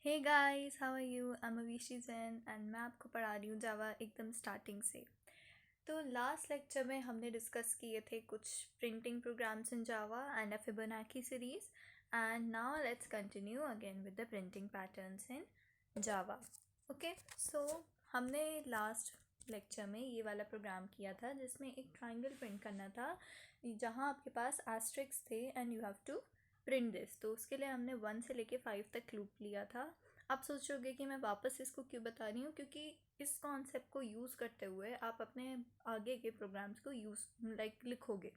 Hey guys, how are you? I am Avishi Jain and मैं आपको पढ़ा रही हूँ जावा एकदम स्टार्टिंग से। तो लास्ट लेक्चर में हमने डिस्कस किए थे कुछ printing programs in Java and a Fibonacci series, and now let's continue again with the printing patterns in Java. Okay, so हमने लास्ट लेक्चर में ये वाला प्रोग्राम किया था जिसमें एक ट्राइंगल प्रिंट करना था जहाँ आपके पास एस्ट्रिक्स थे and you have to print this. तो उसके लिए हमने 1 से लेके 5 तक लूप लिया था। आप सोचोगे कि मैं वापस इसको क्यों बता रही हूँ, क्योंकि इस कॉन्सेप्ट को यूज़ करते हुए आप अपने आगे के प्रोग्राम्स को यूज़ लिखोगे,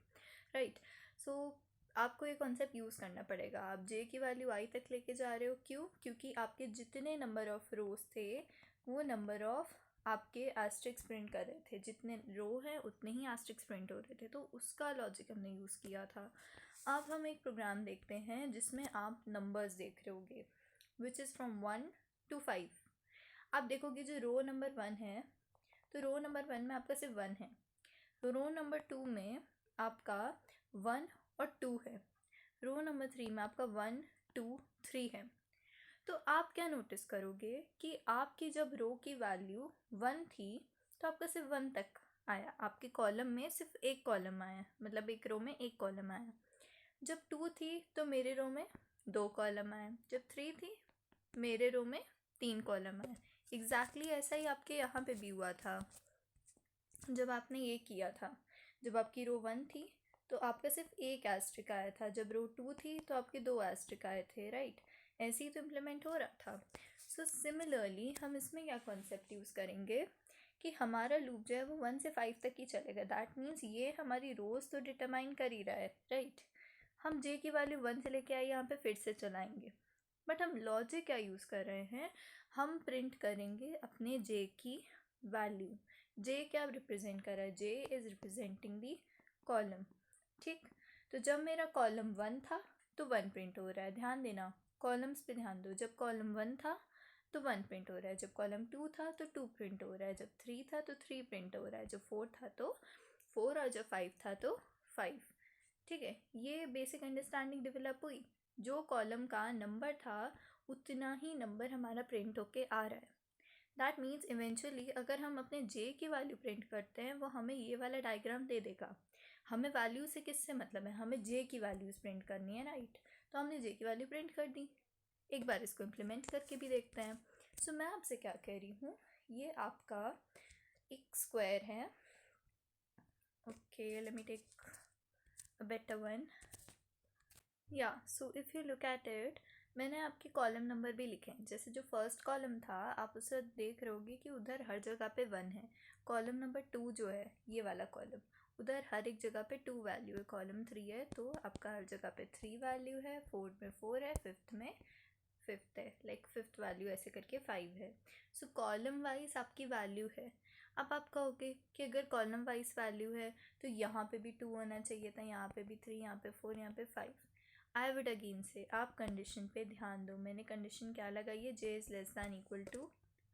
राइट? सो आपको ये कॉन्सेप्ट यूज़ करना पड़ेगा। आप जे की वैल्यू आई तक लेके जा रहे हो, क्यों? क्योंकि आपके जितने नंबर ऑफ रोज थे वो नंबर ऑफ आपके एस्ट्रिक्स प्रिंट कर रहे थे, जितने रो हैं उतने ही एस्ट्रिक्स प्रिंट हो रहे थे, तो उसका लॉजिक हमने यूज़ किया था। अब हम एक प्रोग्राम देखते हैं जिसमें आप नंबर्स देख रहे होगे, विच इज़ फ्रॉम 1 to 5। आप देखोगे जो रो नंबर 1 है, तो रो नंबर 1 में आपका सिर्फ 1 है। तो रो नंबर 2 में आपका 1 और 2 है। रो नंबर 3 में आपका 1 2 3 है। तो आप क्या नोटिस करोगे कि आपकी जब रो की वैल्यू 1 थी तो आपका सिर्फ 1 तक आया, आपके कॉलम में सिर्फ एक कॉलम आया, मतलब एक रो में एक कॉलम आया। जब 2 थी तो मेरे रो में 2 कॉलम आए। जब 3 थी मेरे रो में 3 कॉलम आए। एग्जैक्टली ऐसा ही आपके यहाँ पे भी हुआ था जब आपने ये किया था। जब आपकी रो 1 थी तो आपका सिर्फ एक एस्ट्रिक आया था, जब रो 2 थी तो आपके 2 एस्ट्रिक आए थे, राइट? ऐसे ही तो इम्प्लीमेंट हो रहा था। सो सिमिलरली हम इसमें क्या कॉन्सेप्ट यूज़ करेंगे कि हमारा लूप जो है वो 1 से 5 तक ही चलेगा। दैट मीन्स ये हमारी रोज़ तो डिटरमाइन कर ही रहा है, राइट? हम जे की वैल्यू 1 से लेके आए यहाँ पे फिर से चलाएंगे, बट हम लॉजिक क्या यूज़ कर रहे हैं? हम प्रिंट करेंगे अपने जे की वैल्यू। जे क्या रिप्रेजेंट कर रहा है? J is representing the column, ठीक? तो जब मेरा कॉलम 1 था तो 1 प्रिंट हो रहा है। ध्यान देना, कॉलम्स पे ध्यान दो। जब कॉलम 1 था तो 1 प्रिंट हो रहा है, जब कॉलम 2 था तो 2 प्रिंट हो रहा है, जब 3 था तो 3 प्रिंट हो रहा है, जब 4 था तो 4, और जब 5 था तो 5। ठीक है, ये बेसिक अंडरस्टैंडिंग डेवलप हुई। जो कॉलम का नंबर था उतना ही नंबर हमारा प्रिंट होके आ रहा है। दैट मीन्स इवेंचुअली अगर हम अपने जे की वैल्यू प्रिंट करते हैं वो हमें ये वाला डायग्राम दे देगा। हमें वैल्यू से किससे मतलब है? हमें जे की वैल्यूज़ प्रिंट करनी है, राइट? तो हमने जे की वैल्यू प्रिंट कर दी। एक बार इसको इम्प्लीमेंट करके भी देखते हैं। सो मैं आपसे क्या कह रही हूँ, ये आपका एक स्क्वायर है। Okay, let me take a better one. Yeah, so if you look at it, मैंने आपके कॉलम नंबर भी लिखे हैं। जैसे जो फर्स्ट कॉलम था आप उसे देख रहे होगे कि उधर हर जगह पे 1 है। कॉलम नंबर 2 जो है ये वाला कॉलम, उधर हर एक जगह पे 2 वैल्यू है। कॉलम 3 है तो आपका हर जगह पे 3 वैल्यू है, 4 में 4 है, फिफ्थ में 5th है, लाइक फिफ्थ वैल्यू ऐसे करके 5 है। सो कॉलम वाइज आपकी वैल्यू है। अब आप कहोगे कि अगर कॉलम वाइज वैल्यू है तो यहाँ पे भी 2 होना चाहिए था, यहाँ पे भी 3, यहाँ पे 4, यहाँ पे 5। आई वुड अगेन से आप कंडीशन पे ध्यान दो। मैंने कंडीशन क्या लगाई है? J is less than equal to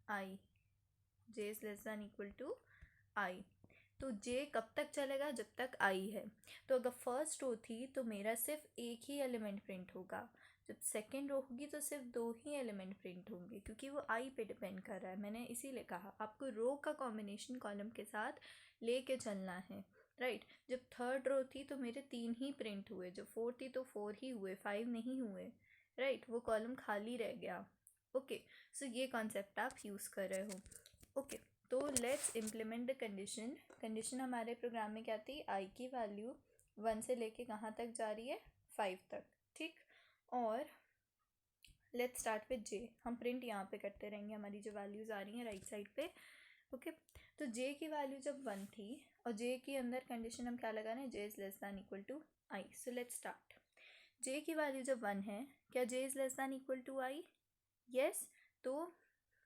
I. J is less than equal to I. तो जे कब तक चलेगा? जब तक आई है। तो अगर फर्स्ट रो थी तो मेरा सिर्फ एक ही एलिमेंट प्रिंट होगा, जब सेकेंड रो होगी तो सिर्फ 2 ही एलिमेंट प्रिंट होंगे, क्योंकि वो आई पे डिपेंड कर रहा है। मैंने इसीलिए कहा आपको रो का कॉम्बिनेशन कॉलम के साथ लेके चलना है, राइट? जब थर्ड रो थी तो मेरे 3 ही प्रिंट हुए, जब 4 थी तो 4 ही हुए, 5 नहीं हुए, राइट? वो कॉलम खाली रह गया। ओके, सो ये कॉन्सेप्ट आप यूज़ कर रहे हो। ओके, तो let's implement the condition. Condition हमारे प्रोग्राम में क्या थी? आई की वैल्यू 1 से लेके कहाँ तक जा रही है? 5 तक, ठीक? और लेट्स स्टार्ट विद जे। हम प्रिंट यहाँ पे करते रहेंगे हमारी जो वैल्यूज़ आ रही हैं राइट साइड पे। ओके, तो जे की वैल्यू जब 1 थी और जे के अंदर कंडीशन हम क्या लगा रहे हैं? J is less than equal to I. So let's start. J की वैल्यू जब 1 है, क्या J is less than equal to I? Yes. तो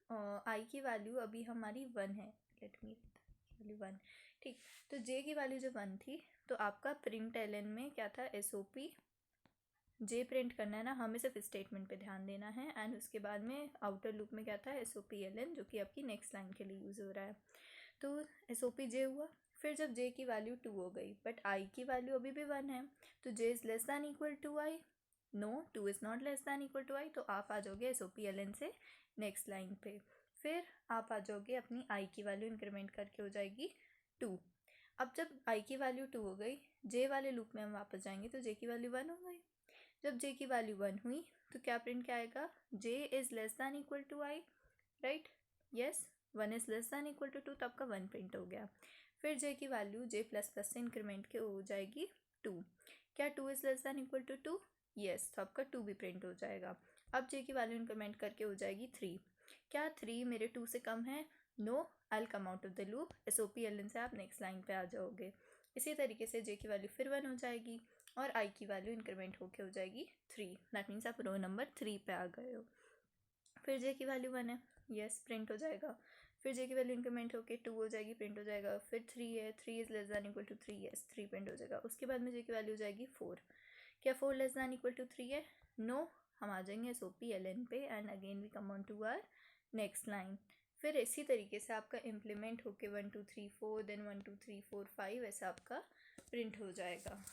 आई की वैल्यू अभी हमारी 1 है। लेट मी वैल्यू 1, ठीक? तो जे की वैल्यू जब 1 थी तो आपका प्रिंट एल में क्या था? SOP जे प्रिंट करना है ना, हमें सिर्फ स्टेटमेंट पे ध्यान देना है। एंड उसके बाद में आउटर लूप में क्या था? SOPLN, जो कि आपकी नेक्स्ट लाइन के लिए यूज़ हो रहा है। तो SOP जे हुआ। फिर जब जे की वैल्यू 2 हो गई बट आई की वैल्यू अभी भी 1 है, तो J is less than equal to I. No 2 is not less than equal to I, तो आप आ जाओगे SOPLN से नेक्स्ट लाइन पे। फिर आप आ जाओगे अपनी आई की वैल्यू इंक्रीमेंट करके हो जाएगी 2। अब जब आई की वैल्यू 2 हो गई, जे वाले लूप में हम वापस जाएंगे तो जे की वैल्यू 1 हो गई। जब जे की वैल्यू 1 हुई तो क्या प्रिंट क्या आएगा, J is less than equal to I, right, yes, 1 is less than equal to 2, तो आपका 1 प्रिंट हो गया। फिर जे की वैल्यू जे प्लस प्लस से इंक्रीमेंट के हो जाएगी 2। क्या 2 is less than equal to 2, yes, तो आपका 2 भी प्रिंट हो जाएगा। अब जे की वैल्यू इंक्रीमेंट करके हो जाएगी 3। क्या 3 मेरे 2 से कम है, no, I will come out of the loop, SOPLN से आप नेक्स्ट लाइन पे आ जाओगे। इसी तरीके से जे की वैल्यू फिर 1 हो जाएगी और आई की वैल्यू इंक्रीमेंट होके हो जाएगी 3, दैट मीन्स आप रो नंबर 3 पे आ गए हो। फिर जे की वैल्यू 1 है, यस, प्रिंट हो जाएगा। फिर जे की वैल्यू इंक्रीमेंट होके 2 हो जाएगी, प्रिंट हो जाएगा। फिर 3 है, 3 is less than equal to 3, yes, 3 print हो जाएगा। उसके बाद में जे की वैल्यू हो जाएगी 4। क्या 4 लेस दैन इक्वल टू 3 है, नो, हम आ जाएंगे SOPLN पे and again we come on to our next line. फिर इसी तरीके से आपका इम्प्लीमेंट होके 1 2 3 4 देन 1 2 3 4 5 ऐसा आपका प्रिंट हो जाएगा।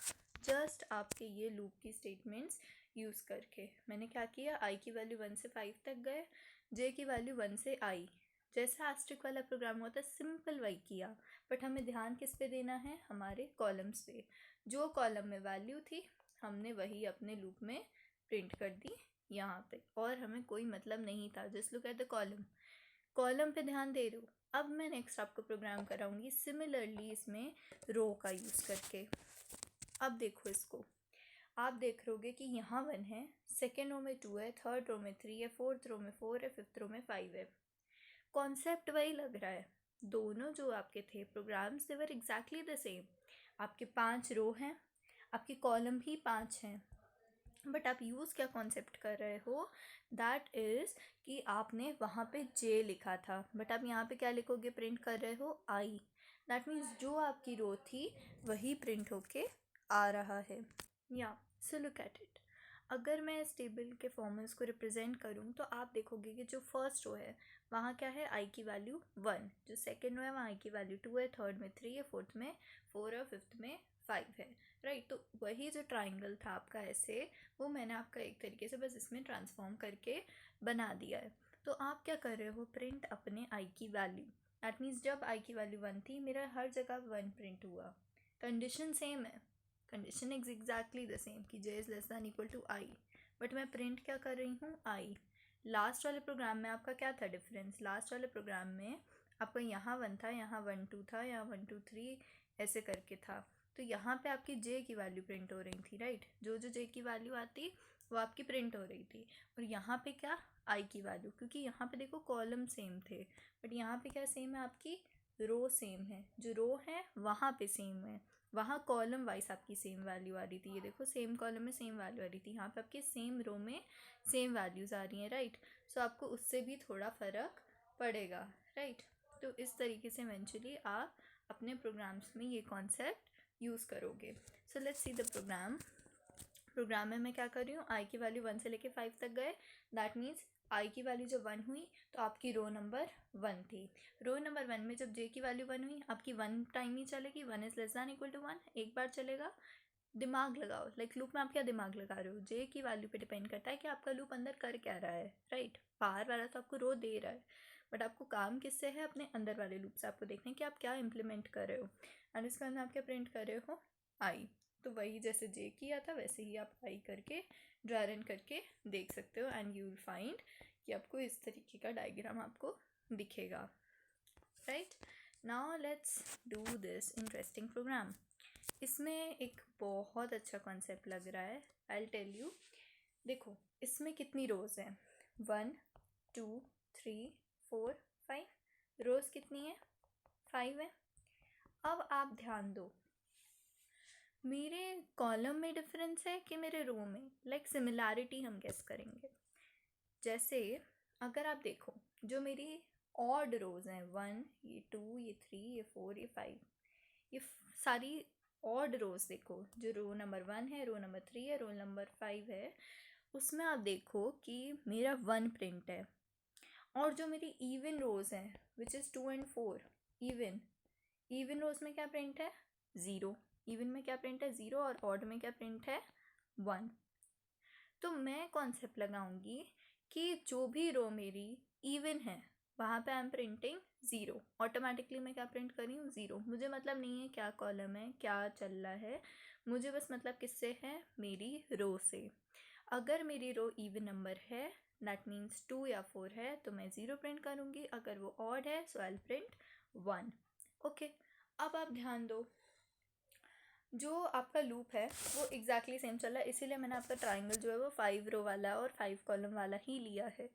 जस्ट आपके ये लूप की स्टेटमेंट्स यूज़ करके मैंने क्या किया, आई की वैल्यू 1 से 5 तक गए, जे की वैल्यू 1 से आई, जैसा एस्ट्रिक वाला प्रोग्राम होता है सिंपल वही किया, बट हमें ध्यान किस पे देना है, हमारे कॉलम्स पे। जो कॉलम में वैल्यू थी हमने वही अपने लूप में प्रिंट कर दी यहाँ पे, और हमें कोई मतलब नहीं था, just look at the column, column पे ध्यान दे रहे हो। अब मैं नेक्स्ट आपको प्रोग्राम कराऊंगी सिमिलरली इसमें रो का यूज़ करके। अब देखो इसको, आप देख रहोगे कि यहाँ 1 है, सेकेंड रो में 2 है, थर्ड रो में 3 है, फोर्थ रो में 4 है, फिफ्थ रो में 5 है। कॉन्सेप्ट वही लग रहा है, दोनों जो आपके थे programs they were exactly the same. आपके 5 रो हैं, आपके कॉलम भी 5 हैं, बट आप यूज़ क्या कॉन्सेप्ट कर रहे हो, दैट इज़ कि आपने वहाँ पे जे लिखा था, बट आप यहाँ पे क्या लिखोगे, प्रिंट कर रहे हो आई। दैट मीन्स जो आपकी रो थी वही प्रिंट होके आ रहा है। या सो लुक एट इट, अगर मैं इस टेबल के फॉर्मल्स को रिप्रेजेंट करूँ तो आप देखोगे कि जो फर्स्ट रो है वहाँ क्या है, आई की वैल्यू 1, जो सेकेंड रो है वहाँ आई की वैल्यू 2 है, थर्ड में 3 है, फोर्थ में 4 है, फिफ्थ में 5 है, राइट। तो वही जो ट्राइंगल था आपका ऐसे, वो मैंने आपका एक तरीके से बस इसमें ट्रांसफॉर्म करके बना दिया है। तो आप क्या कर रहे हो, प्रिंट अपने आई की वैल्यू, दैट मीन्स जब आई की वैल्यू 1 थी मेरा हर जगह 1 प्रिंट हुआ, कंडीशन सेम है, condition is exactly the same कि J is less than equal to I, but मैं प्रिंट क्या कर रही हूँ, आई। लास्ट वाले प्रोग्राम में आपका क्या था डिफरेंस, लास्ट वाले प्रोग्राम में आपका यहाँ 1 था, यहाँ 1 2 था, यहाँ 1 2 3 ऐसे करके था, तो यहाँ पे आपकी जे की वैल्यू प्रिंट हो रही थी, राइट, जो जो जे की वैल्यू आती वो आपकी प्रिंट हो रही थी। और यहाँ पे क्या, आई की वैल्यू, क्योंकि यहाँ पे देखो कॉलम सेम थे, बट यहाँ पे क्या सेम है, आपकी रो सेम है, जो रो है वहाँ पे सेम है, वहाँ कॉलम वाइज आपकी सेम वैल्यू आ रही थी, ये देखो सेम कॉलम में सेम वैल्यू आ रही थी, यहाँ पे आपके सेम रो में सेम वैल्यूज़ आ रही हैं, राइट। सो आपको उससे भी थोड़ा फ़र्क पड़ेगा, राइट। तो इस तरीके से इवेंचुअली आप अपने प्रोग्राम्स में ये कॉन्सेप्ट यूज़ करोगे। So let's see the program में मैं क्या कर रही हूँ, आई की वैल्यू 1 से लेके 5 तक गए, दैट मीन्स आई की वैल्यू जब 1 हुई तो आपकी रो नंबर 1 थी, रो नंबर 1 में जब जे की वैल्यू 1 हुई आपकी 1 टाइम ही चलेगी, 1 is less than equal to 1 एक बार चलेगा। दिमाग लगाओ, लाइक लूप में आप क्या दिमाग लगा रहे हो, जे की वैल्यू पे डिपेंड करता है कि आपका लूप अंदर कर क्या रहा है, राइट। बाहर वाला तो आपको रो दे रहा है, बट आपको काम किससे है, अपने अंदर वाले लूप से आपको देखना है कि आप क्या इम्प्लीमेंट कर रहे हो, एंड इसके अंदर आप क्या प्रिंट कर रहे हो, आई। तो वही जैसे जे किया था वैसे ही आप आई करके ड्रा रन करके देख सकते हो, एंड यू विल फाइंड कि आपको इस तरीके का डायग्राम आपको दिखेगा, right. Now let's do this interesting program. इसमें एक बहुत अच्छा कॉन्सेप्ट लग रहा है, आई टेल यू। देखो इसमें कितनी रोज़ हैं, 1 2 3 4 5, रोज़ कितनी है, 5 है। अब आप ध्यान दो, मेरे कॉलम में डिफरेंस है कि मेरे रो में, लाइक सिमिलैरिटी हम गेस करेंगे। जैसे अगर आप देखो जो मेरी ऑड रोज़ हैं, 1 ये 2 ये 3 ये 4 ये 5, ये सारी ऑड रोज़ देखो, जो रो नंबर 1 है, रो नंबर 3 है, रो नंबर 5 है, उसमें आप देखो कि मेरा 1 प्रिंट है। और जो मेरी इवन रोज़ हैं विच इज़ 2 and 4, इवन रोज़ में क्या प्रिंट है, 0, इवन में क्या प्रिंट है 0, और ऑड में क्या प्रिंट है 1। तो मैं कॉन्सेप्ट लगाऊंगी कि जो भी रो मेरी इवन है वहाँ पे I am printing zero. Automatically मैं क्या प्रिंट कर रही हूँ? ज़ीरो। मुझे मतलब नहीं है क्या कॉलम है, क्या चल रहा है, मुझे बस मतलब किससे है? मेरी रो से। अगर मेरी रो इवन नंबर है, दैट मीन्स 2 या 4 है, तो मैं 0 प्रिंट करूँगी। अगर वो ऑड है सो आई प्रिंट 1। ओके, अब आप ध्यान दो, जो आपका लूप है वो एग्जैक्टली सेम चल रहा है, इसीलिए मैंने आपका ट्राइंगल जो है वो 5 रो वाला और 5 कॉलम वाला ही लिया है।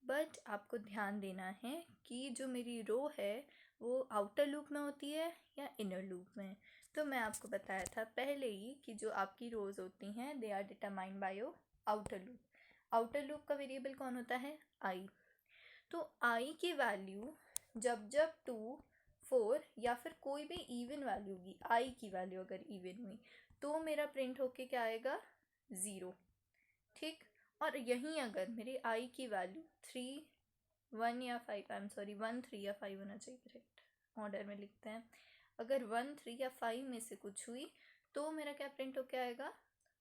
बट आपको ध्यान देना है कि जो मेरी रो है वो आउटर लूप में होती है या इनर लूप में। तो मैं आपको बताया था पहले ही कि जो आपकी रोज होती हैं they are determined by your outer loop. Outer loop का वेरिएबल कौन होता है? आई। तो आई की वैल्यू जब जब 2, 4 या फिर कोई भी इवन वैल्यू होगी, आई की वैल्यू अगर इवन हुई तो मेरा प्रिंट होके क्या आएगा? 0। ठीक। और यहीं अगर मेरे आई की वैल्यू 3, 1 या 5, आई एम सॉरी 1, 3 या 5 होना चाहिए, करेक्ट ऑर्डर में लिखते हैं। अगर 1, 3 या 5 में से कुछ हुई तो मेरा क्या प्रिंट होके आएगा?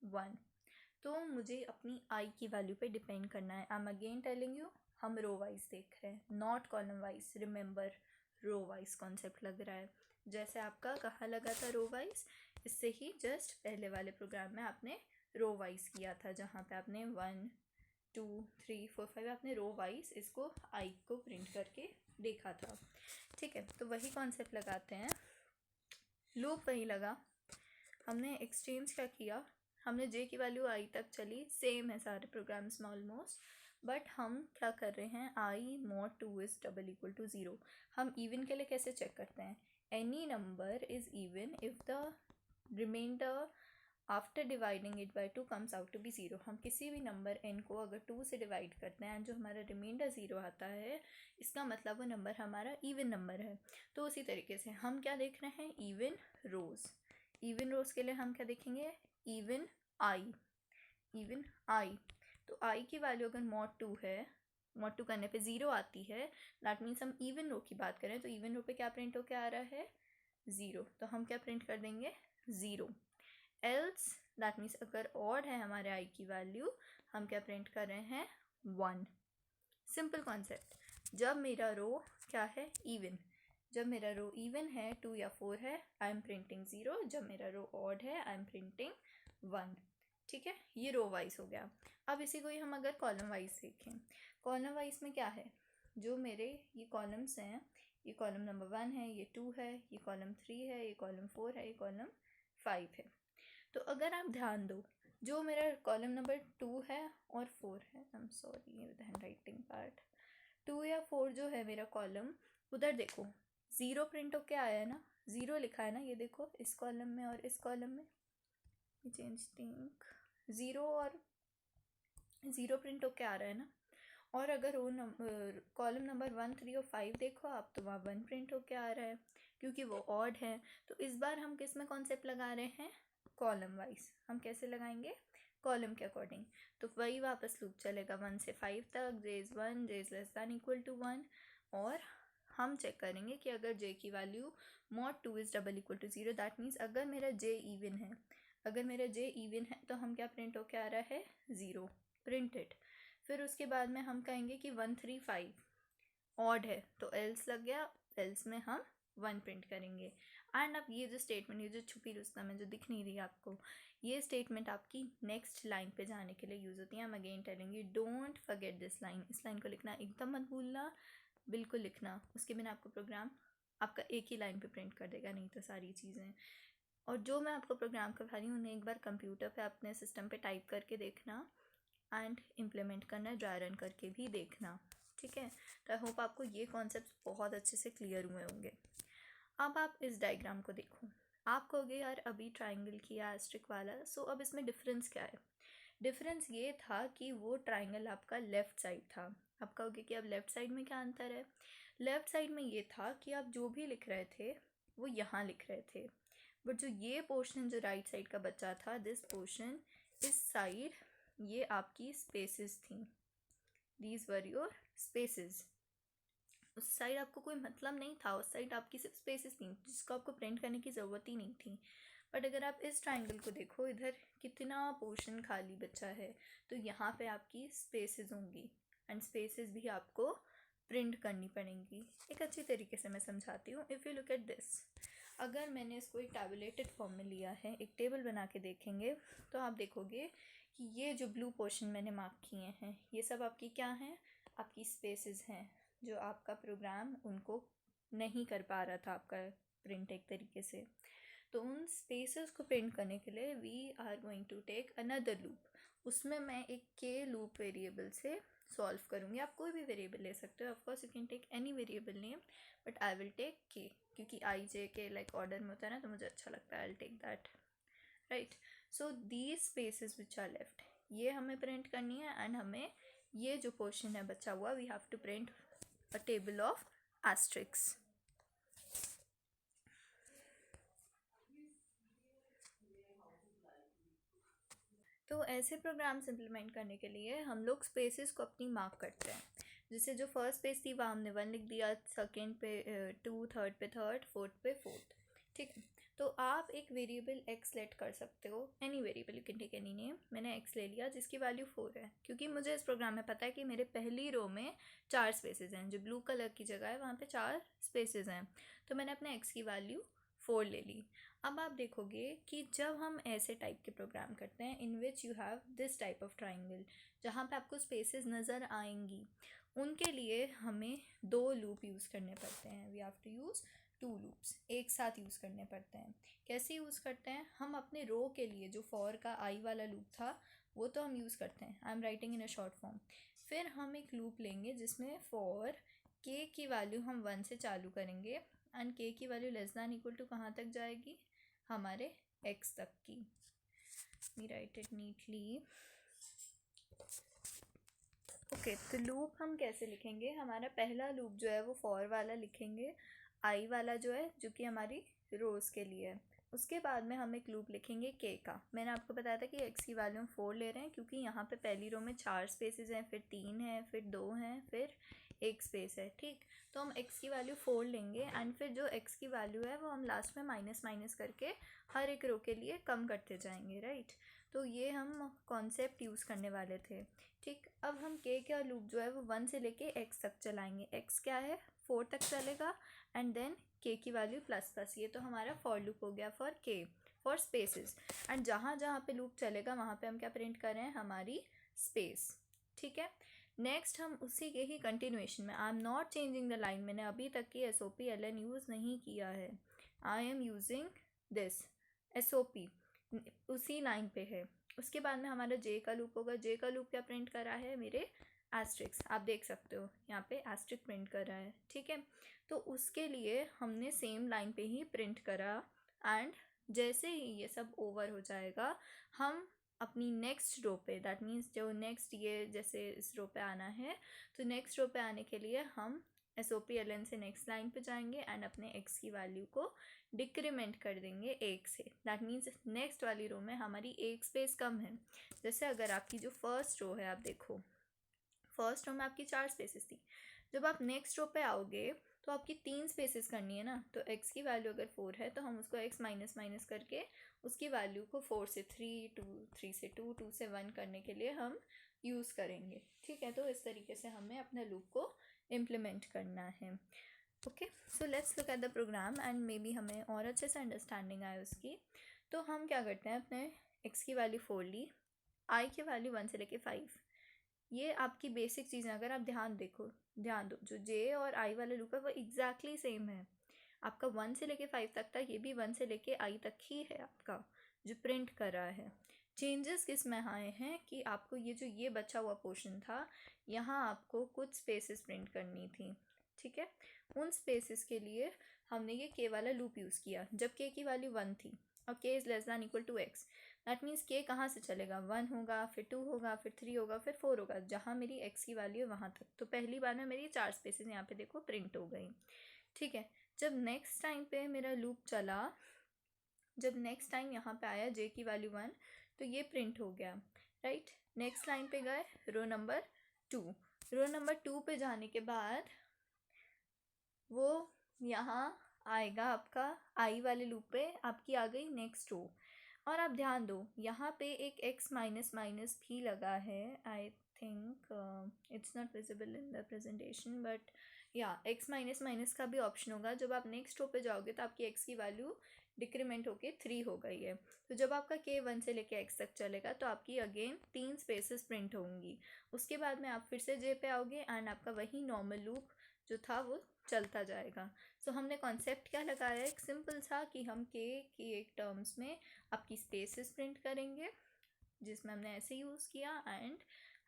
1। तो मुझे अपनी आई की वैल्यू पे डिपेंड करना है। I am again telling you, हम रो वाइज देख रहे हैं, not column wise. Remember, row wise concept लग रहा है जैसे आपका कहाँ लगा था रो वाइज, इससे ही जस्ट पहले वाले प्रोग्राम में आपने रो वाइज किया था, जहाँ पे आपने 1, 2, 3, 4, 5 आपने रो वाइज इसको आई को प्रिंट करके देखा था। ठीक है, तो वही कॉन्सेप्ट लगाते हैं, लूप वही लगा। हमने एक्सचेंज क्या किया? हमने जे की वैल्यू आई तक चली, सेम है सारे प्रोग्राम्स में ऑलमोस्ट, बट हम क्या कर रहे हैं? I mod 2 is double equal to 0। हम इवन के लिए कैसे चेक करते हैं? Any number is even if the remainder after dividing it by 2 comes out to be 0। हम किसी भी नंबर n को अगर 2 से डिवाइड करते हैं जो हमारा रिमाइंडर 0 आता है, इसका मतलब वो नंबर हमारा इवन नंबर है। तो उसी तरीके से हम क्या देख रहे हैं? इवन रोज। इवन रोज के लिए हम क्या देखेंगे? Even I. इवन आई, तो आई की वैल्यू अगर मॉड 2 है, मॉड 2 करने पे 0 आती है, दैट मीन्स हम इवन रो की बात करें तो इवन रो पे क्या प्रिंट होके आ रहा है? 0। तो हम क्या प्रिंट कर देंगे? 0। एल्स दैट मीन्स अगर ऑड है हमारे आई की वैल्यू, हम क्या प्रिंट कर रहे हैं? 1। Simple concept. जब मेरा रो क्या है? इवन। जब मेरा रो इवन है, 2 या 4 है, आई एम प्रिंटिंग 0। जब मेरा रो ऑड है, आई एम प्रिंटिंग 1। ठीक है, ये रो वाइज हो गया। अब इसी को ही हम अगर कॉलम वाइज देखें, कॉलम वाइज में क्या है? जो मेरे ये कॉलम्स हैं, ये कॉलम नंबर 1 है, ये 2 है, ये कॉलम 3 है, ये कॉलम 4 है, ये कॉलम 5 है। तो अगर आप ध्यान दो, जो मेरा कॉलम नंबर 2 है और 4 है, I am sorry with hand writing part, 2 या 4 जो है मेरा कॉलम, उधर देखो 0 प्रिंट होके आया है ना, 0 लिखा है ना, ये देखो इस कॉलम में और इस कॉलम में, ये चेंज थिंक 0 और 0 प्रिंट होके आ रहा है ना। और अगर वो कॉलम नंबर 1, 3 और 5 देखो आप, तो वहाँ 1 प्रिंट होके आ रहा है क्योंकि वो ऑड है। तो इस बार हम किस में कॉन्सेप्ट लगा रहे हैं? Column wise. हम कैसे लगाएंगे? कॉलम के अकॉर्डिंग। तो वही वापस लूप चलेगा 1 से 5 तक, J is 1, J is less than equal to 1। और हम चेक करेंगे कि अगर जे की value mod 2 is double equal to 0, that means अगर मेरा जे इवन है, अगर मेरा जे इवन है तो हम क्या प्रिंट होके आ रहा है? 0 प्रिंटेड। फिर उसके बाद में हम कहेंगे कि 1, 3, 5 ऑड है, तो एल्स लग गया, एल्स में हम 1 प्रिंट करेंगे। एंड अब ये जो स्टेटमेंट, ये जो छुपी रुस्तम है जो दिख नहीं रही आपको, ये स्टेटमेंट आपकी नेक्स्ट लाइन पे जाने के लिए यूज़ होती है। I am again telling you, don't forget this line. इस लाइन को लिखना एकदम मत भूलना, बिल्कुल लिखना, उसके बिना आपको प्रोग्राम आपका एक ही लाइन पे प्रिंट कर देगा, नहीं तो सारी चीज़ें। और जो मैं आपको प्रोग्राम करवा रही हूँ उन्हें एक बार कंप्यूटर पे अपने सिस्टम पे टाइप करके देखना एंड इम्प्लीमेंट करना, ड्राई रन करके भी देखना। ठीक है, तो आई होप आपको ये कॉन्सेप्ट बहुत अच्छे से क्लियर हुए होंगे। अब आप इस डायग्राम को देखो, आप कहोगे यार अभी ट्राइंगल किया एस्ट्रिक वाला, सो अब इसमें डिफरेंस क्या है? डिफरेंस ये था कि वो ट्राइंगल आपका लेफ़्ट साइड था। आप कहोगे कि अब लेफ़्ट साइड में क्या अंतर है? लेफ़्ट साइड में ये था कि आप जो भी लिख रहे थे वो यहाँ लिख रहे थे, बट जो ये पोर्शन जो राइट साइड का बचा था, दिस पोर्शन, इस साइड ये आपकी स्पेसेस थी, दीज वर योर स्पेसेस। उस साइड आपको कोई मतलब नहीं था, उस साइड आपकी सिर्फ स्पेसेस थी जिसको आपको प्रिंट करने की ज़रूरत ही नहीं थी। बट अगर आप इस ट्राइंगल को देखो, इधर कितना पोर्शन खाली बचा है, तो यहाँ पे आपकी स्पेसेस होंगी एंड स्पेसेस भी आपको प्रिंट करनी पड़ेंगी। एक अच्छी तरीके से मैं समझाती हूँ। If you look at this, अगर मैंने इसको एक टैबुलेटेड फॉर्म में लिया है, एक टेबल बना के देखेंगे, तो आप देखोगे कि ये जो ब्लू पोर्शन मैंने मार्क किए हैं, ये सब आपकी क्या हैं, आपकी स्पेसेस हैं, जो आपका प्रोग्राम उनको नहीं कर पा रहा था आपका प्रिंट एक तरीके से। तो उन स्पेसेस को प्रिंट करने के लिए we are going to take another loop. उसमें मैं एक के लूप वेरिएबल से सॉल्व करूँगी। आप कोई भी वेरिएबल ले सकते हो, of course you can take any variable name, but I will take K, क्योंकि आई जे के लाइक ऑर्डर में होता है ना, तो मुझे अच्छा लगता है, I will take that, right. So these spaces which are left, ये हमें प्रिंट करनी है, एंड हमें ये जो पोर्शन है बचा हुआ, we have to print a table of asterisks. तो ऐसे प्रोग्राम्स इम्प्लीमेंट करने के लिए हम लोग स्पेसेस को अपनी मार्क करते हैं। जैसे जो फर्स्ट स्पेस थी वहाँ हमने 1 लिख दिया, सेकेंड पे 2, थर्ड पे थर्ड, फोर्थ पे फोर्थ, ठीक है। तो आप एक वेरिएबल x लेट कर सकते हो, any variable, you can take any name. मैंने x ले लिया जिसकी वैल्यू 4 है, क्योंकि मुझे इस प्रोग्राम में पता है कि मेरे पहली रो में 4 स्पेसेस हैं, जो ब्लू कलर की जगह है वहाँ पे 4 स्पेसेस हैं, तो मैंने अपने x की वैल्यू 4 ले ली। अब आप देखोगे कि जब हम ऐसे टाइप के प्रोग्राम करते हैं in which you have this type of triangle, जहाँ पे आपको स्पेसेस नज़र आएंगी, उनके लिए हमें 2 लूप यूज़ करने पड़ते हैं। We have to use 2 loops, एक साथ यूज़ करने पड़ते हैं। कैसे यूज़ करते हैं, हम अपने रो के लिए जो फॉर का आई वाला लूप था वो तो हम यूज़ करते हैं, I am writing in a short form. फिर हम एक लूप लेंगे जिसमें फॉर के की वैल्यू हम 1 से चालू करेंगे, एंड के की value less than equal to कहाँ तक जाएगी, हमारे x तक की। We write it neatly. Okay, तो लूप हम कैसे लिखेंगे, हमारा पहला लूप जो है वो फॉर वाला लिखेंगे, आई वाला जो है, जो कि हमारी रोज के लिए है। उसके बाद में हम एक लूप लिखेंगे के का। मैंने आपको बताया था कि x की वैल्यू हम 4 ले रहे हैं, क्योंकि यहाँ पे पहली रो में 4 स्पेसेस हैं, फिर 3 है, फिर 2 हैं, फिर 1 स्पेस है, ठीक। तो हम x की वैल्यू 4 लेंगे, एंड फिर जो x की वैल्यू है वो हम लास्ट में माइनस माइनस करके हर एक रो के लिए कम करते जाएंगे, राइट। तो ये हम कॉन्सेप्ट यूज़ करने वाले थे, ठीक। अब हम के का लूप जो है वो 1 से लेके x तक चलाएंगे। x क्या है, 4 तक चलेगा, एंड देन के की वैल्यू प्लस प्लस। ये तो हमारा फॉर लूप हो गया फॉर के, फॉर स्पेसेस। एंड जहाँ जहाँ पे लूप चलेगा वहाँ पे हम क्या प्रिंट कर रहे हैं, हमारी स्पेस, ठीक है। नेक्स्ट हम उसी के ही कंटिन्यूएशन में, I am not changing the line, मैंने अभी तक की SOP-LN यूज़ नहीं किया है, I am using this SOP, उसी लाइन पे है। उसके बाद में हमारा जे का लूप होगा। जे का लूप क्या प्रिंट कर रहा है, मेरे एस्ट्रिक्स, आप देख सकते हो यहाँ पे एस्ट्रिक प्रिंट कर रहा है, ठीक है। तो उसके लिए हमने सेम लाइन पे ही प्रिंट करा, एंड जैसे ही ये सब ओवर हो जाएगा, हम अपनी नेक्स्ट रो पे, दैट मीन्स जो नेक्स्ट ये जैसे इस रो पे आना है, तो नेक्स्ट रो पे आने के लिए हम SOP-LN से नेक्स्ट लाइन पे जाएंगे, एंड अपने x की वैल्यू को डिक्रीमेंट कर देंगे 1 से। दैट मीन्स नेक्स्ट वाली रो में हमारी एक स्पेस कम है। जैसे अगर आपकी जो फर्स्ट रो है, आप देखो फर्स्ट रो में आपकी 4 स्पेसेस थी, जब आप नेक्स्ट रो पे आओगे तो आपकी 3 स्पेसेस करनी है ना। तो x की वैल्यू अगर 4 है तो हम उसको x माइनस माइनस करके उसकी वैल्यू को 4 से 3, 2, 3 से 2, 2 से 1 करने के लिए हम यूज़ करेंगे, ठीक है। तो इस तरीके से हमें अपने लूप को इम्प्लीमेंट करना है। Okay, so let's look at the program and maybe हमें और अच्छे से अंडरस्टैंडिंग आए उसकी। तो हम क्या करते हैं, अपने x की वैल्यू 4 ली, i की वैल्यू 1 से लेके 5, ये आपकी बेसिक चीज़ें अगर आप ध्यान दो, जो j और i वाला लूप है वो एग्जैक्टली सेम है। आपका 1 से लेके 5 तक था, ये भी 1 से लेके i तक ही है आपका जो प्रिंट कर रहा है। चेंजेस किस में आए हैं कि आपको ये बचा हुआ पोर्शन था, यहाँ आपको कुछ स्पेसेस प्रिंट करनी थी, ठीक है। उन स्पेसेस के लिए हमने ये के वाला लूप यूज़ किया जब के की वैल्यू 1 थी, और K is less than equal to x। That means K कहाँ से चलेगा, 1 होगा, फिर 2 होगा, फिर 3 होगा, फिर 4 होगा, जहाँ मेरी x की वैल्यू है वहाँ तक। तो पहली बार में मेरी 4 स्पेसेस यहाँ पे देखो प्रिंट हो गई, ठीक है। जब नेक्स्ट टाइम पे मेरा लूप चला, जब नेक्स्ट टाइम यहाँ पे आया जे की वैल्यू 1, तो ये प्रिंट हो गया, राइट। नेक्स्ट लाइन पे गए, रो नंबर 2, रो नंबर 2 पे जाने के बाद वो यहाँ आएगा आपका आई वाले लूप पे आपकी आ गई नेक्स्ट रो। और आप ध्यान दो यहाँ पे एक x माइनस माइनस भी लगा है। I think it's not visible in the presentation but या x माइनस माइनस का भी ऑप्शन होगा। जब आप नेक्स्ट रो पे जाओगे तो आपकी x की वैल्यू डिक्रीमेंट होके 3 हो गई है। तो जब आपका k 1 से लेके x तक चलेगा तो आपकी अगेन 3 स्पेसेस प्रिंट होंगी। उसके बाद में आप फिर से j पे आओगे एंड आपका वही नॉर्मल लूप जो था वो चलता जाएगा। सो हमने कॉन्सेप्ट क्या लगाया, एक सिंपल सा कि हम k की एक टर्म्स में आपकी स्पेसेस प्रिंट करेंगे, जिसमें हमने ऐसे यूज़ किया एंड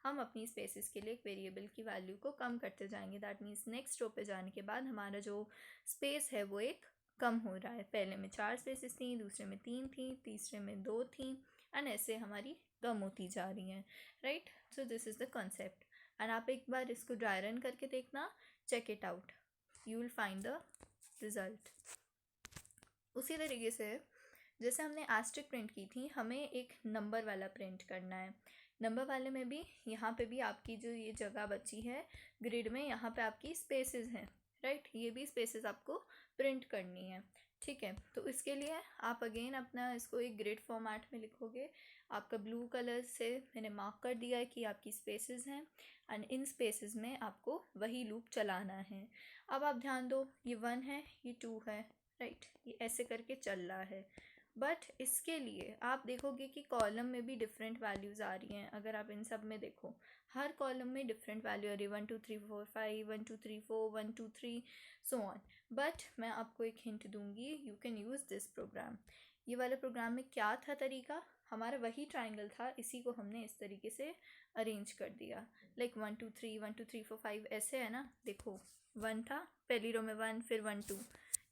हम अपनी स्पेसेस के लिए एक वेरिएबल की वैल्यू को कम करते जाएंगे। दैट मीन्स नेक्स्ट रो पे जाने के बाद हमारा जो स्पेस है वो एक कम हो रहा है। पहले में 4 स्पेसेस थी, दूसरे में 3 थी, तीसरे में 2 थी एंड ऐसे हमारी कम होती जा रही हैं, right. So this is the concept and आप एक बार इसको ड्राई रन करके देखना, check it out, you will find the result. उसी तरीके से जैसे हमने एस्ट्रिक प्रिंट की थी, हमें एक नंबर वाला प्रिंट करना है। नंबर वाले में भी यहाँ पे भी आपकी जो ये जगह बची है ग्रिड में, यहाँ पे आपकी स्पेसेस हैं, राइट। ये भी स्पेसेस आपको प्रिंट करनी है, ठीक है। तो इसके लिए आप अगेन अपना इसको एक ग्रिड फॉर्मेट में लिखोगे। आपका ब्लू कलर से मैंने मार्क कर दिया है कि आपकी स्पेसेस हैं एंड इन स्पेसेस में आपको वही लूप चलाना है। अब आप ध्यान दो, ये 1 है, ये 2 है, राइट, ये ऐसे करके चल रहा है। बट इसके लिए आप देखोगे कि कॉलम में भी डिफरेंट वैल्यूज़ आ रही हैं। अगर आप इन सब में देखो, हर कॉलम में डिफरेंट वैल्यू आ रही है, 1 2 3 4 5, 1 2 3 4, 1 2 3 सो ऑन। बट मैं आपको एक हिंट दूंगी, you can use this program. ये वाले प्रोग्राम में क्या था तरीका, हमारा वही ट्राइंगल था, इसी को हमने इस तरीके से अरेंज कर दिया। लाइक 1 2 3 1 2 3 4 5 ऐसे है ना। देखो 1 था, पहली रो में 1, फिर 1 2,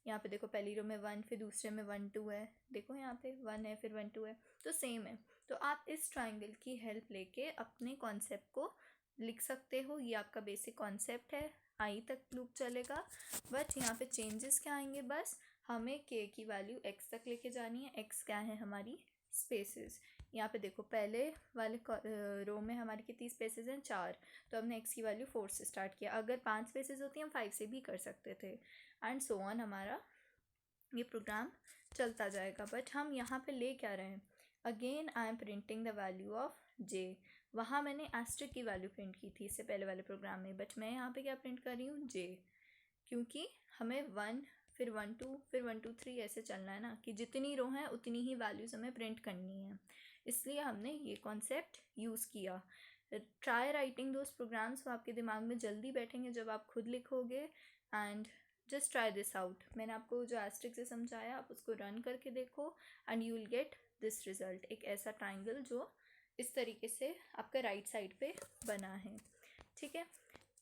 यहाँ पे देखो पहली रो में 1, फिर दूसरे में 1 2 है, देखो यहाँ पे 1 है, फिर 1 2 है, तो सेम है। तो आप इस ट्राइंगल की हेल्प लेके अपने कॉन्सेप्ट को लिख सकते हो। ये आपका बेसिक कॉन्सेप्ट है, आई तक लूप चलेगा। बट यहाँ पे चेंजेस क्या आएंगे, बस हमें k की वैल्यू x तक लेके जानी है। x क्या है, हमारी स्पेसेस। यहाँ पे देखो पहले वाले रो में हमारी कितनी स्पेसेस हैं, 4, तो हमने x की वैल्यू 4 से स्टार्ट किया। अगर 5 स्पेसेस होती हम 5 से भी कर सकते थे एंड सो ऑन। हमारा ये प्रोग्राम चलता जाएगा। बट हम यहाँ पे ले क्या रहे हैं, again I am printing the value of j। वहाँ मैंने एस्ट्रिक की वैल्यू प्रिंट की थी इससे पहले वाले प्रोग्राम में, बट मैं यहाँ पे क्या प्रिंट कर रही हूँ, j, क्योंकि हमें 1 फिर 1 2 फिर 1 2 3 ऐसे चलना है ना, कि जितनी रो हैं उतनी ही वैल्यूज़ हमें प्रिंट करनी है। इसलिए हमने ये कॉन्सेप्ट यूज़ किया। ट्राई राइटिंग दोज प्रोग्राम्स, वो आपके दिमाग में जल्दी बैठेंगे जब आप खुद लिखोगे। And just try this out. मैंने आपको जो एस्ट्रिक से समझाया आप उसको रन करके देखो and you will get this result. एक ऐसा ट्राइंगल जो इस तरीके से आपका राइट साइड पे बना है, ठीक है।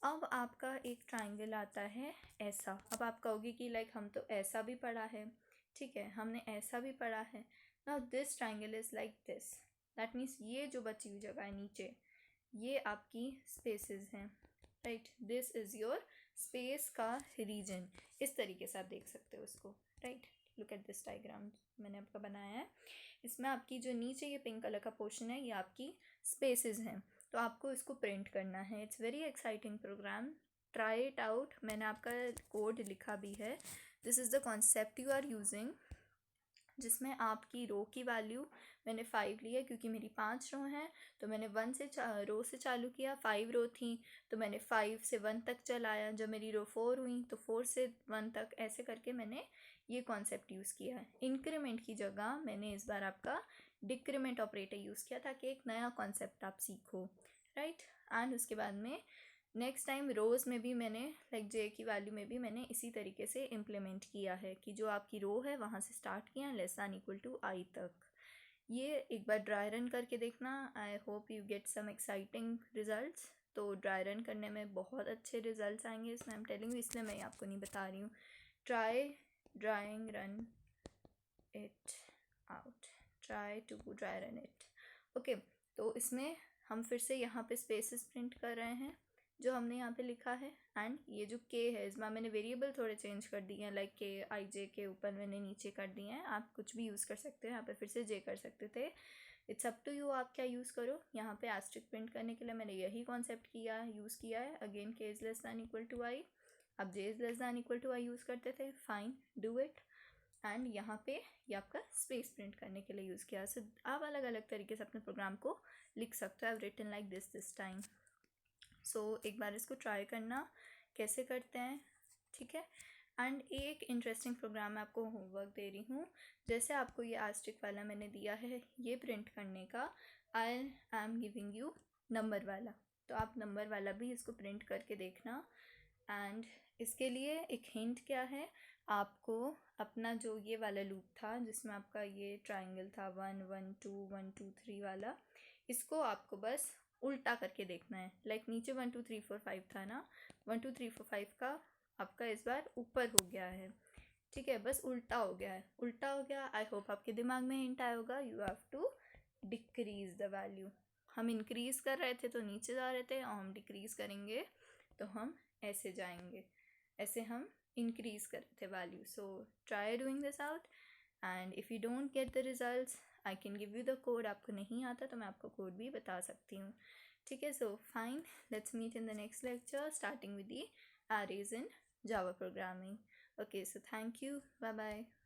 अब आपका एक ट्राइंगल आता है ऐसा। अब आप कहोगे कि लाइक हम तो ऐसा भी पढ़ा है, ठीक है, हमने ऐसा भी पढ़ा है। Now this triangle is like this. That means ये जो बची हुई जगह है नीचे, ये आपकी स्पेसेस हैं, right. This is your space का रीजन। इस तरीके से आप देख सकते हो इसको, right. Look at this diagram मैंने आपका बनाया है। इसमें आपकी जो नीचे ये पिंक कलर का पोर्शन है ये आपकी स्पेसेस हैं। तो आपको इसको प्रिंट करना है। It's very exciting program, try it out. मैंने आपका कोड लिखा भी है। This is the concept you are using, जिसमें आपकी रो की वैल्यू मैंने 5 ली है क्योंकि मेरी 5 रो हैं। तो मैंने 1 से रो से चालू किया, 5 रो थी तो मैंने 5 से 1 तक चलाया। जब मेरी रो 4 हुई तो 4 से 1 तक, ऐसे करके मैंने ये कॉन्सेप्ट यूज़ किया है। इंक्रीमेंट की जगह मैंने इस बार आपका डिक्रीमेंट ऑपरेटर यूज़ किया ताकि एक नया कॉन्सेप्ट आप सीखो, राइट। एंड उसके बाद में नेक्स्ट टाइम रोज़ में भी मैंने लाइक जे की वैल्यू में भी मैंने इसी तरीके से इम्प्लीमेंट किया है कि जो आपकी रो है वहाँ से स्टार्ट किया less than equal to I तक। ये एक बार ड्राई रन करके देखना। I hope you get some exciting results. तो ड्राई रन करने में बहुत अच्छे रिजल्ट्स आएंगे इसमें, आई एम टेलिंग यू, इसलिए मैं आपको नहीं बता रही हूँ। Try drying run it out, try to dry run it, okay. तो इसमें हम फिर से यहाँ पे स्पेसेस प्रिंट कर रहे हैं जो हमने यहाँ पे लिखा है। एंड ये जो k है इसमें मैंने वेरिएबल थोड़े चेंज कर दिए हैं, लाइक k आई जे के ऊपर मैंने नीचे कर दिए हैं। आप कुछ भी यूज़ कर सकते हो, यहाँ पे फिर से j कर सकते थे। इट्स अप टू यू आप क्या यूज़ करो। यहाँ पे एस्ट्रिक प्रिंट करने के लिए मैंने यही कॉन्सेप्ट यूज़ किया है। Again k is less than equal to I. आप J is less than equal to I use करते थे, फाइन, डू इट। एंड यहाँ पे ये आपका स्पेस प्रिंट करने के लिए यूज़ किया। सो आप अलग अलग तरीके से अपने प्रोग्राम को लिख सकते हो। I have written like this time. So एक बार इसको ट्राई करना कैसे करते हैं, ठीक है। एंड एक इंटरेस्टिंग प्रोग्राम मैं आपको होमवर्क दे रही हूँ। जैसे आपको ये आस्टिक वाला मैंने दिया है ये प्रिंट करने का, I am giving you number वाला, तो आप नंबर वाला भी इसको प्रिंट करके देखना। एंड इसके लिए एक हिंट क्या है, आपको अपना जो ये वाला लूप था जिसमें आपका ये ट्राइंगल था 1 1 2 1 2 3 वाला, इसको आपको बस उल्टा करके देखना है। लाइक नीचे 1 2 3 4 5 था ना, 1 2 3 4 5 का आपका इस बार ऊपर हो गया है, ठीक है, बस उल्टा हो गया है, उल्टा हो गया। आई होप आपके दिमाग में हिंट आया होगा। You have to decrease the value. हम इंक्रीज कर रहे थे तो नीचे जा रहे थे, और हम डिक्रीज करेंगे तो हम ऐसे जाएंगे, ऐसे हम इंक्रीज कर रहे the value. So try doing this out, and if you don't get the results I can give you the code. आपको नहीं आता तो मैं आपको कोड भी बता सकती हूँ, ठीक है। So fine, let's meet in the next lecture starting with the arrays in Java programming. Okay, so thank you, bye bye.